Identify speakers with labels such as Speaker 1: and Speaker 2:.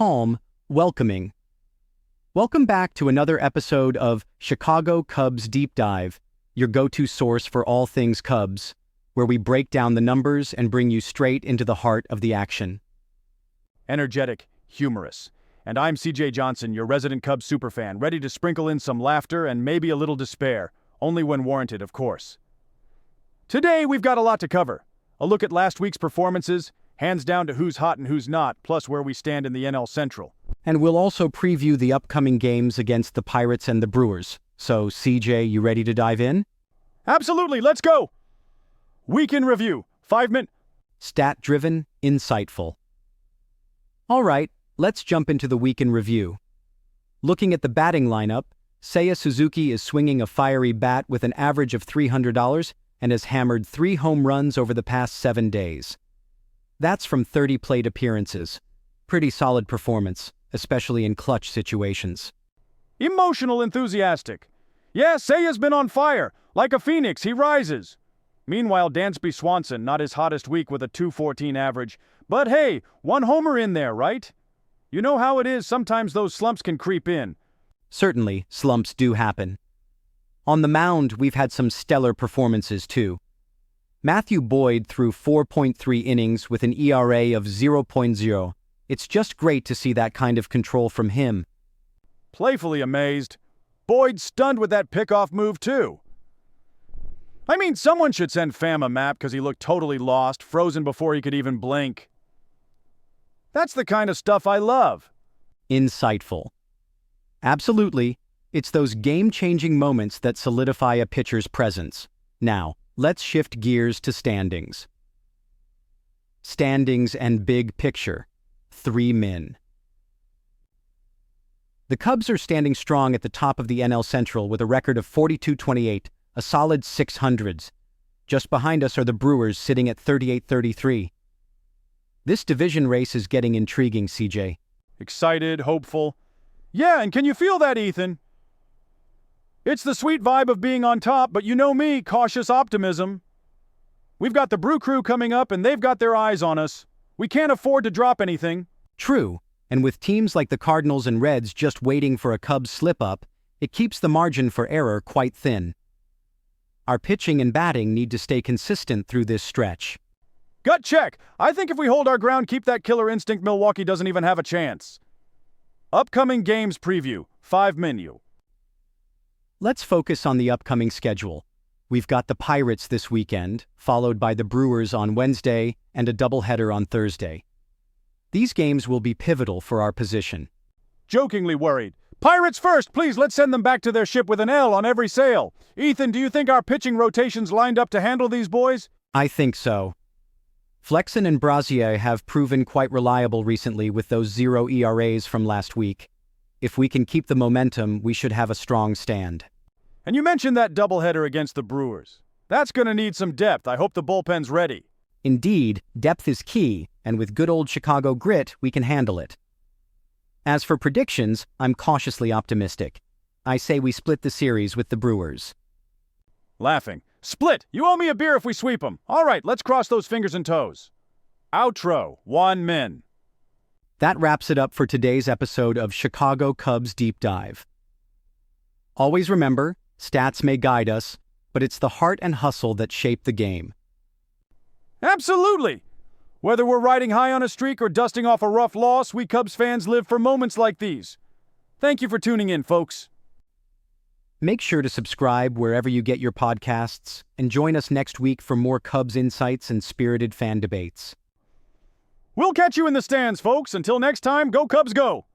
Speaker 1: calm, welcoming. Welcome back to another episode of Chicago Cubs Deep Dive, your go-to source for all things Cubs, where we break down the numbers and bring you straight into the heart of the action.
Speaker 2: Energetic, humorous. And I'm CJ Johnson, your resident Cubs superfan, ready to sprinkle in some laughter and maybe a little despair, only when warranted, of course. Today, we've got a lot to cover. A look at last week's performances, hands down to who's hot and who's not, plus where we stand in the NL Central.
Speaker 1: And we'll also preview the upcoming games against the Pirates and the Brewers. So, CJ, you ready to dive in?
Speaker 2: Absolutely, let's go! Week in review, 5 minutes.
Speaker 1: Stat-driven, insightful. All right, let's jump into the week in review. Looking at the batting lineup, Seiya Suzuki is swinging a fiery bat with an average of $300 and has hammered 3 home runs over the past 7 days. That's from 30 plate appearances. Pretty solid performance, especially in clutch situations.
Speaker 2: Emotional enthusiastic. Yeah, Seiya's been on fire. Like a phoenix, he rises. Meanwhile, Dansby Swanson, not his hottest week with a .214 average. But hey, 1 homer in there, right? You know how it is, sometimes those slumps can creep in.
Speaker 1: Certainly, slumps do happen. On the mound, we've had some stellar performances too. Matthew Boyd threw 4.3 innings with an ERA of 0.0. It's just great to see that kind of control from him.
Speaker 2: Playfully amazed. Boyd stunned with that pickoff move too. I mean, someone should send Pham a map because he looked totally lost, frozen before he could even blink. That's the kind of stuff I love.
Speaker 1: Insightful. Absolutely. It's those game-changing moments that solidify a pitcher's presence. Now, let's shift gears to standings. Standings and big picture. 3 min. The Cubs are standing strong at the top of the NL Central with a record of 42-28, a solid 600s. Just behind us are the Brewers sitting at 38-33. This division race is getting intriguing, CJ.
Speaker 2: Excited, hopeful. Yeah, and can you feel that, Ethan? It's the sweet vibe of being on top, but you know me, cautious optimism. We've got the Brew Crew coming up and they've got their eyes on us. We can't afford to drop anything.
Speaker 1: True, and with teams like the Cardinals and Reds just waiting for a Cubs slip-up, it keeps the margin for error quite thin. Our pitching and batting need to stay consistent through this stretch.
Speaker 2: Gut check! I think if we hold our ground, keep that killer instinct, Milwaukee doesn't even have a chance. Upcoming games preview, 5 menu.
Speaker 1: Let's focus on the upcoming schedule. We've got the Pirates this weekend, followed by the Brewers on Wednesday and a doubleheader on Thursday. These games will be pivotal for our position.
Speaker 2: Jokingly worried. Pirates first, please, let's send them back to their ship with an L on every sail. Ethan, do you think our pitching rotation's lined up to handle these boys?
Speaker 1: I think so. Flexen and Brazier have proven quite reliable recently with those 0 ERAs from last week. If we can keep the momentum, we should have a strong stand.
Speaker 2: And you mentioned that doubleheader against the Brewers. That's going to need some depth. I hope the bullpen's ready.
Speaker 1: Indeed, depth is key, and with good old Chicago grit, we can handle it. As for predictions, I'm cautiously optimistic. I say we split the series with the Brewers.
Speaker 2: Laughing. Split! You owe me a beer if we sweep them. All right, let's cross those fingers and toes. Outro, 1 min.
Speaker 1: That wraps it up for today's episode of Chicago Cubs Deep Dive. Always remember, stats may guide us, but it's the heart and hustle that shape the game.
Speaker 2: Absolutely! Whether we're riding high on a streak or dusting off a rough loss, we Cubs fans live for moments like these. Thank you for tuning in, folks.
Speaker 1: Make sure to subscribe wherever you get your podcasts, and join us next week for more Cubs insights and spirited fan debates.
Speaker 2: We'll catch you in the stands, folks. Until next time, go Cubs go!